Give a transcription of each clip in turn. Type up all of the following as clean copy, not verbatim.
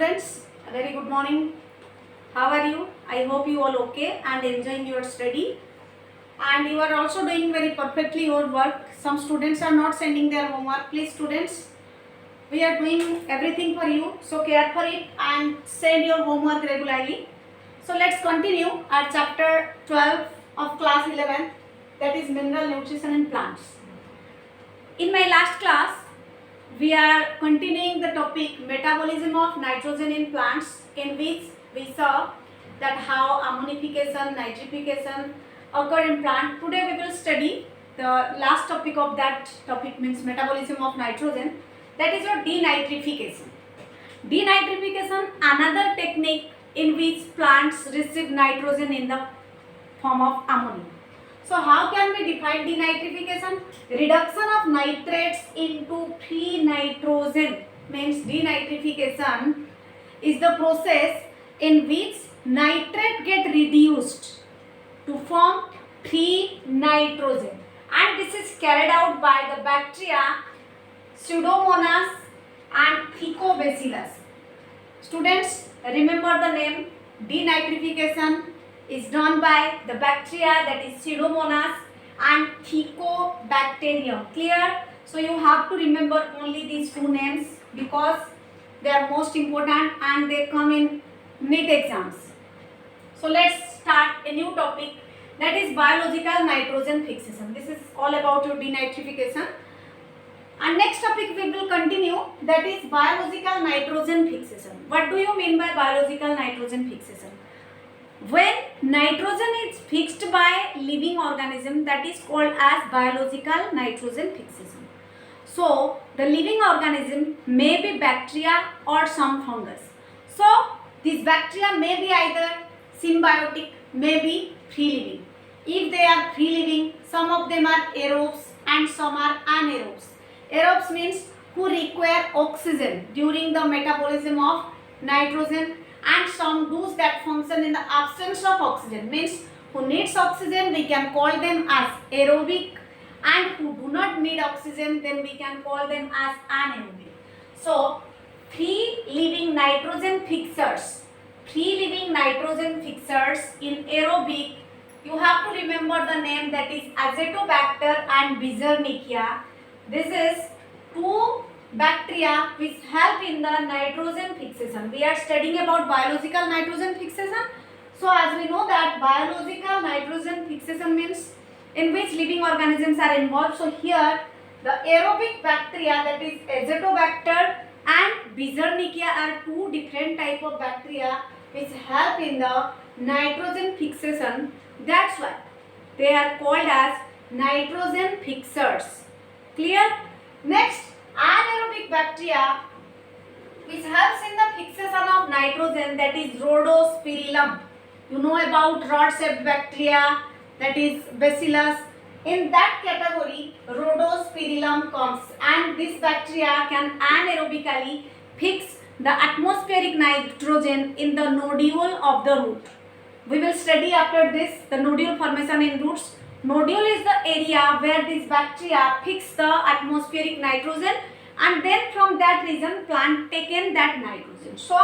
students, a very good morning. How are you? I hope you all okay and enjoying your study. And you are also doing very perfectly your work. Some students are not sending their homework. Please students, we are doing everything for you. So care for it and send your homework regularly. So let's continue our chapter 12 of class 11, that is mineral nutrition in plants. In my last class, we are continuing the topic metabolism of nitrogen in plants, in which we saw that how ammonification, nitrification occur in plant. Today we will study the last topic of that topic, means metabolism of nitrogen, that is your denitrification. Denitrification, another technique in which plants receive nitrogen in the form of ammonia. So how can we define denitrification? Reduction of nitrates into free nitrogen, means denitrification is the process in which nitrate get reduced to form free nitrogen, and this is carried out by the bacteria Pseudomonas and Thecobacillus. Students, remember the name. Denitrification is done by the bacteria, that is Pseudomonas and Thecobacterium. Clear? So you have to remember only these two names because they are most important and they come in NEET exams. So let's start a new topic, that is biological nitrogen fixation. This is all about your denitrification. And next topic we will continue, that is biological nitrogen fixation. What do you mean by biological nitrogen fixation? When nitrogen is fixed by living organism, that is called as biological nitrogen fixation. So the living organism may be bacteria or some fungus. So these bacteria may be either symbiotic, may be free living. If they are free living, some of them are aerobes and some are anaerobes. Aerobes means who require oxygen during the metabolism of nitrogen, and some do that function in the absence of oxygen, means who needs oxygen we can call them as aerobic, and who do not need oxygen then we can call them as anaerobic. So free living nitrogen fixers in aerobic, you have to remember the name, that is Azotobacter and Beijeringia. This is two bacteria which help in the nitrogen fixation. We are studying about biological nitrogen fixation. So as we know that biological nitrogen fixation means in which living organisms are involved. So here the aerobic bacteria, that is Azotobacter and Beijeringia, are two different type of bacteria which help in the nitrogen fixation. That's why they are called as nitrogen fixers. Clear? Next, anaerobic bacteria which helps in the fixation of nitrogen, that is Rhodospirillum. You know about rod-shaped bacteria, that is Bacillus. In that category, Rhodospirillum comes, and this bacteria can anaerobically fix the atmospheric nitrogen in the nodule of the root. We will study after this the nodule formation in roots. Nodule is the area where this bacteria fix the atmospheric nitrogen, and then from that region plant taken that nitrogen. So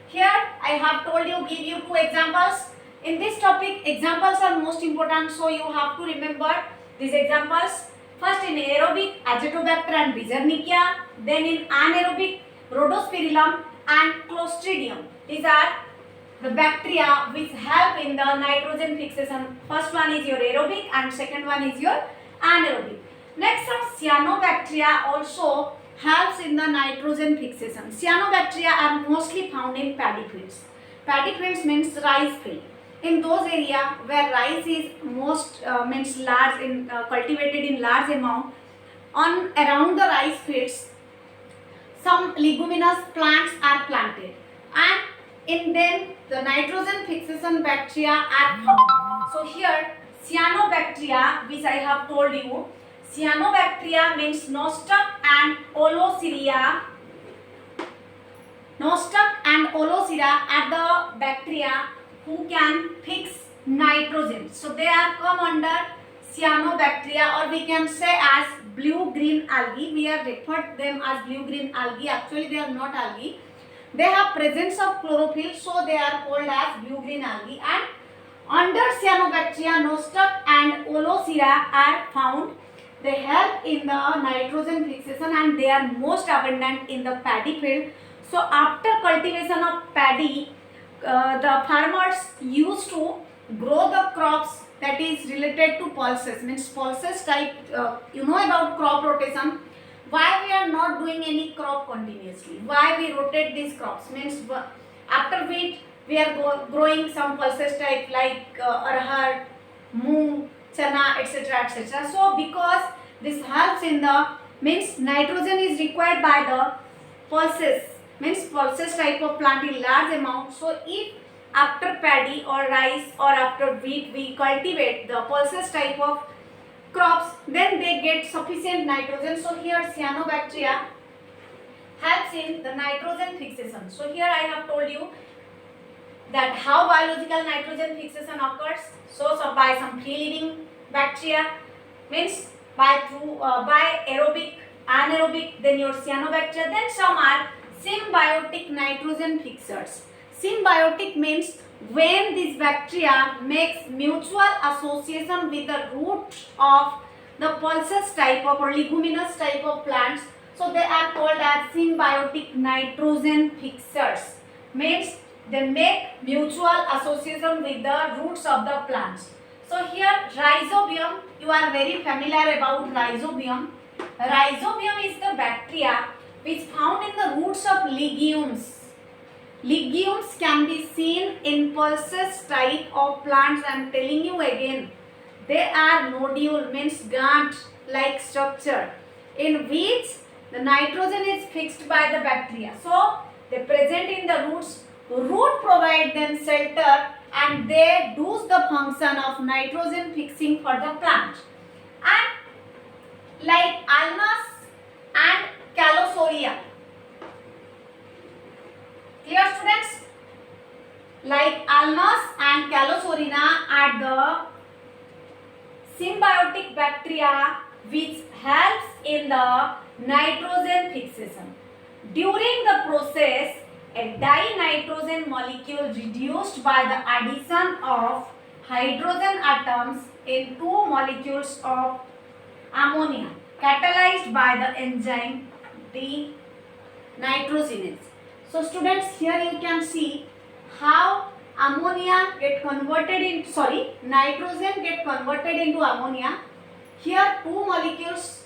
here I have told you, give you two examples. In this topic examples are most important, so you have to remember these examples. First in aerobic, Azotobacter and Beijeringia, then in anaerobic, Rhodospirillum and Clostridium. These are the bacteria which help in the nitrogen fixation. First one is your aerobic and second one is your anaerobic. Next, some cyanobacteria also helps in the nitrogen fixation. Cyanobacteria are mostly found in paddy fields. Paddy fields means rice field. In those areas where rice is most means large in cultivated in large amount, on around the rice fields some leguminous plants are planted, and in them the nitrogen fixation bacteria are found. So here cyanobacteria, which I have told you, cyanobacteria means Nostoc and Olocera. Nostoc and Olocera are the bacteria who can fix nitrogen. So they are come under cyanobacteria, or we can say as blue green algae. We have referred them as blue green algae. Actually they are not algae. they have presence of chlorophyll, so they are called as blue green algae. And under cyanobacteria, nostoc and olocera are found. They help in the nitrogen fixation and they are most abundant in the paddy field. So after cultivation of paddy, the farmers used to grow the crops that is related to pulses, means pulses type, you know about crop rotation. Why we are not doing any crop continuously? Why we rotate these crops? Means after wheat we are growing some pulses type like arhar, moong, chana, etc., etc. So because this helps in the, means nitrogen is required by the pulses, means pulses type of plant in large amount. So if after paddy or rice or after wheat we cultivate the pulses type of crops, then they get sufficient nitrogen. So here cyanobacteria helps in the nitrogen fixation. So here I have told you that how biological nitrogen fixation occurs. So by some free living bacteria, means by aerobic, anaerobic, then your cyanobacteria, then some are symbiotic nitrogen fixers. Symbiotic means when this bacteria makes mutual association with the root of the pulses type of or leguminous type of plants, so they are called as symbiotic nitrogen fixers. Means they make mutual association with the roots of the plants. So here rhizobium, you are very familiar about rhizobium. Rhizobium is the bacteria which found in the roots of legumes. Legumes can be seen in pulses type of plants. I am telling you again, they are nodule, means gantt like structure, in which the nitrogen is fixed by the bacteria. So they present in the roots. Root provide them shelter and they do the function of nitrogen fixing for the plant. And like Alnus and Calosoria. Clear students? Like Alnus and Calosorina are the symbiotic bacteria which helps in the nitrogen fixation. During the process, a dinitrogen molecule reduced by the addition of hydrogen atoms in two molecules of ammonia catalyzed by the enzyme denitrogenase. So students, here you can see how ammonia get converted in, nitrogen get converted into ammonia. Here two molecules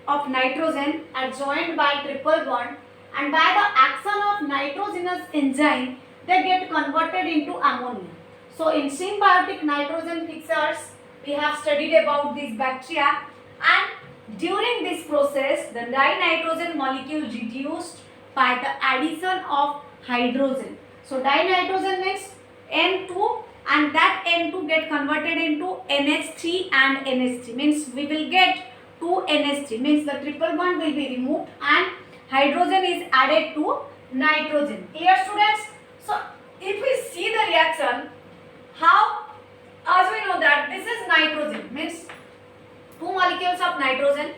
of nitrogen are joined by triple bond, and by the action of nitrogenous enzyme they get converted into ammonia. So in symbiotic nitrogen fixers we have studied about this bacteria, and during this process the dinitrogen molecule reduced by the addition of hydrogen. So dinitrogen means N2 and that N2 get converted into NH3 and NH3, means we will get 2 NH3, means the triple bond will be removed and hydrogen is added to nitrogen. Clear students? So if we see the reaction, how, as we know that this is nitrogen, means two molecules of nitrogen.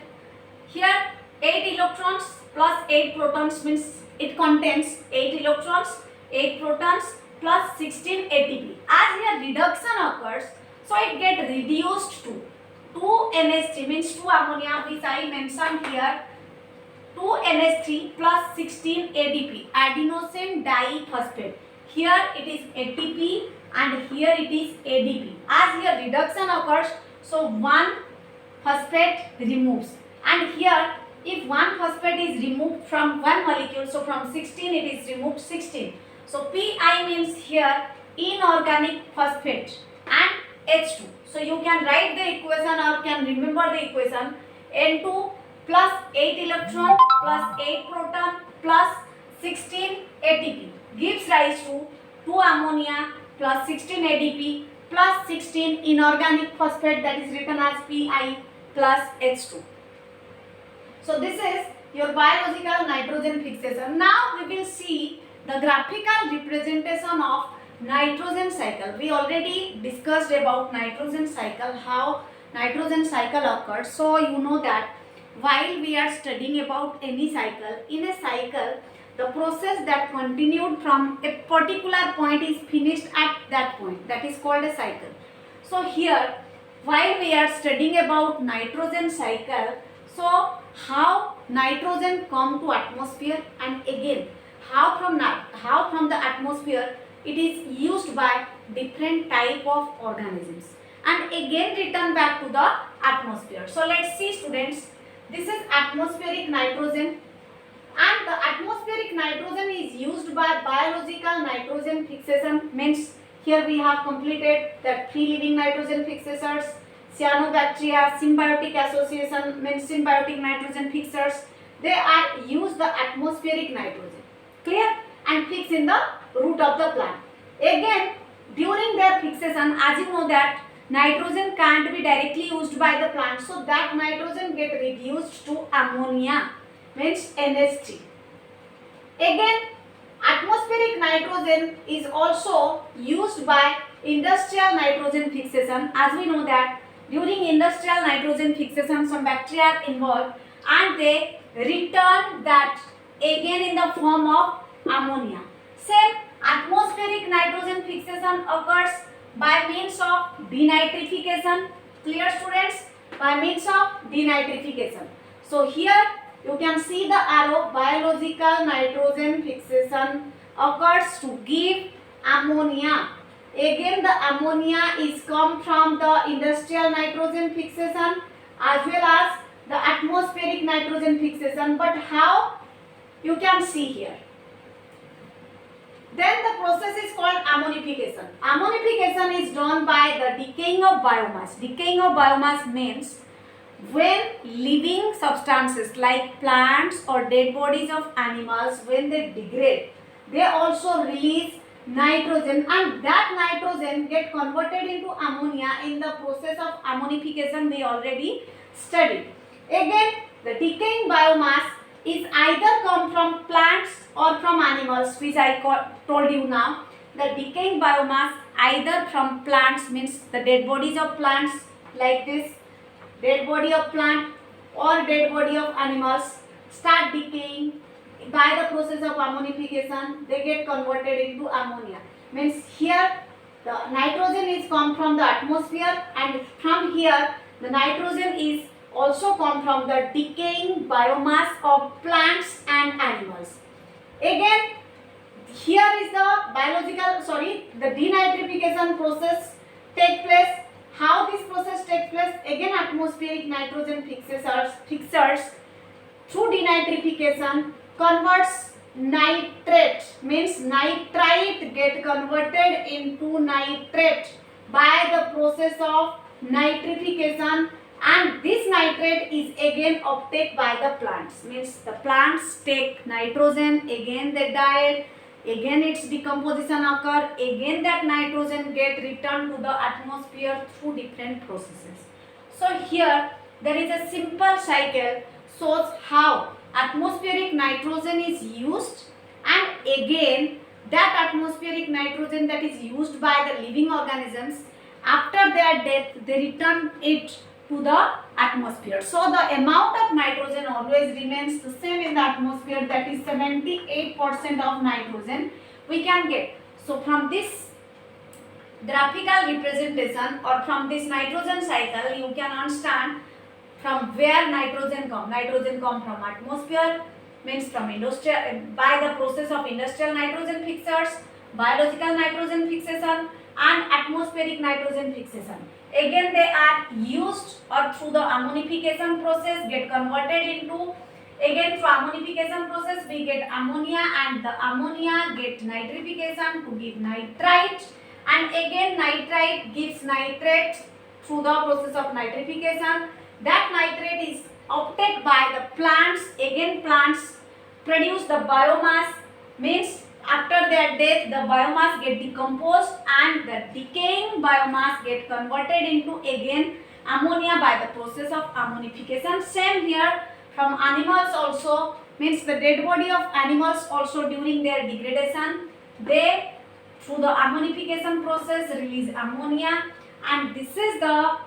Here 8 electrons plus 8 protons, means it contains 8 electrons, 8 protons plus 16 ATP. As here reduction occurs, so it gets reduced to 2 NH3, means 2 ammonia, which I mentioned here, 2 NH3 plus 16 ADP, adenosine diphosphate. Here it is ATP and here it is ADP. As here reduction occurs, so one phosphate removes, and here if one phosphate is removed from one molecule, so from 16 it is removed 16. So Pi means here inorganic phosphate and H2. So you can write the equation or can remember the equation. N2 plus 8 electron plus 8 proton plus 16 ATP gives rise to 2 ammonia plus 16 ADP plus 16 inorganic phosphate, that is written as Pi plus H2. So this is your biological nitrogen fixation. Now we will see the graphical representation of nitrogen cycle. We already discussed about nitrogen cycle, how nitrogen cycle occurs. So you know that while we are studying about any cycle, in a cycle the process that continued from a particular point is finished at that point. That is called a cycle. So here, while we are studying about nitrogen cycle, so how nitrogen come to atmosphere, and again how from the atmosphere it is used by different type of organisms and again return back to the atmosphere. So let's see students, this is atmospheric nitrogen, and the atmospheric nitrogen is used by biological nitrogen fixation. Means here we have completed the three living nitrogen fixers, cyanobacteria, symbiotic association means symbiotic nitrogen fixers. They are use the atmospheric nitrogen, clear, and fix in the root of the plant. Again, during their fixation, as you know that nitrogen can't be directly used by the plant, so that nitrogen get reduced to ammonia, means NH3. Again, atmospheric nitrogen is also used by industrial nitrogen fixation. As we know that during industrial nitrogen fixation, some bacteria are involved and they return that again in the form of ammonia. Same atmospheric nitrogen fixation occurs by means of denitrification. Clear students? By means of denitrification. So here you can see the arrow, biological nitrogen fixation occurs to give ammonia. Again the ammonia is come from the industrial nitrogen fixation as well as the atmospheric nitrogen fixation. But how? You can see here. Then the process is called ammonification. Ammonification is done by the decaying of biomass. Decaying of biomass means when living substances like plants or dead bodies of animals, when they degrade, they also release nitrogen, and that nitrogen get converted into ammonia in the process of ammonification we already studied. Again, the decaying biomass is either come from plants or from animals, which I told you now. The decaying biomass either from plants means the dead bodies of plants like this, dead body of plant or dead body of animals start decaying. By the process of ammonification, they get converted into ammonia. Means here the nitrogen is come from the atmosphere, and from here the nitrogen is also come from the decaying biomass of plants and animals. Again, here is the denitrification process take place. How this process takes place? Again, atmospheric nitrogen fixers through denitrification converts nitrate, means nitrite get converted into nitrate by the process of nitrification, and this nitrate is again uptake by the plants. Means the plants take nitrogen, again they died, again its decomposition occur, again that nitrogen get returned to the atmosphere through different processes. So here there is a simple cycle shows how atmospheric nitrogen is used, and again that atmospheric nitrogen that is used by the living organisms, after their death they return it to the atmosphere. So the amount of nitrogen always remains the same in the atmosphere, that is 78% of nitrogen we can get. So from this graphical representation or from this nitrogen cycle, you can understand from where nitrogen come. Nitrogen come from atmosphere, means from industrial, by the process of industrial nitrogen fixers, biological nitrogen fixation and atmospheric nitrogen fixation. Again they are used or through the ammonification process get converted into, again through ammonification process we get ammonia, and the ammonia get nitrification to give nitrite, and again nitrite gives nitrate through the process of nitrification. That nitrate is uptake by the plants, again plants produce the biomass, means after their death the biomass get decomposed and the decaying biomass get converted into again ammonia by the process of ammonification. Same here from animals also, means the dead body of animals also during their degradation they through the ammonification process release ammonia, and this is the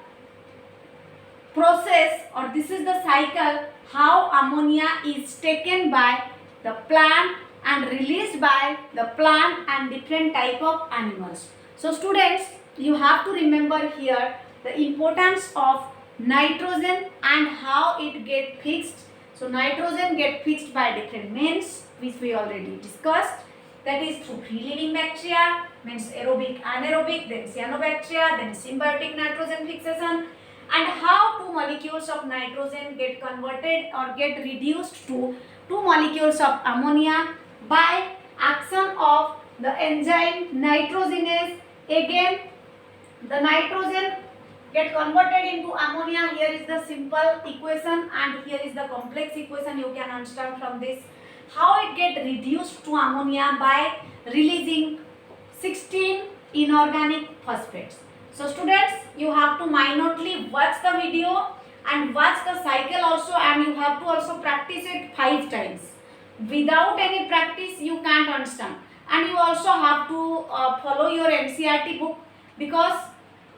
process or this is the cycle how ammonia is taken by the plant and released by the plant and different type of animals. So students, you have to remember here the importance of nitrogen and how it get fixed. So nitrogen get fixed by different means which we already discussed. That is through free living bacteria, means aerobic, anaerobic, then cyanobacteria, then symbiotic nitrogen fixation, and how two molecules of nitrogen get converted or get reduced to two molecules of ammonia by action of the enzyme nitrogenase. Again, the nitrogen get converted into ammonia. Here is the simple equation and here is the complex equation. You can understand from this how it get reduced to ammonia by releasing 16 inorganic phosphates. So students, you have to minutely watch the video and watch the cycle also, and you have to also practice it 5 times. Without any practice you can't understand, and you also have to follow your NCERT book, because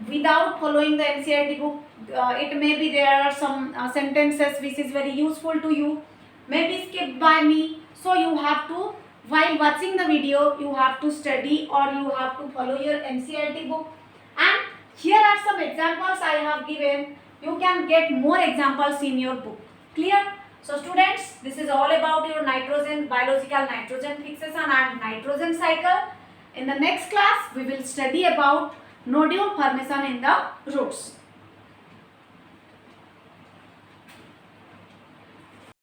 without following the NCERT book, it may be there are some sentences which is very useful to you, maybe skipped by me. So you have to, while watching the video, you have to study or you have to follow your NCERT book. And here are some examples I have given. You can get more examples in your book. Clear? So students, this is all about your nitrogen, biological nitrogen fixation and nitrogen cycle. In the next class, we will study about nodule formation in the roots.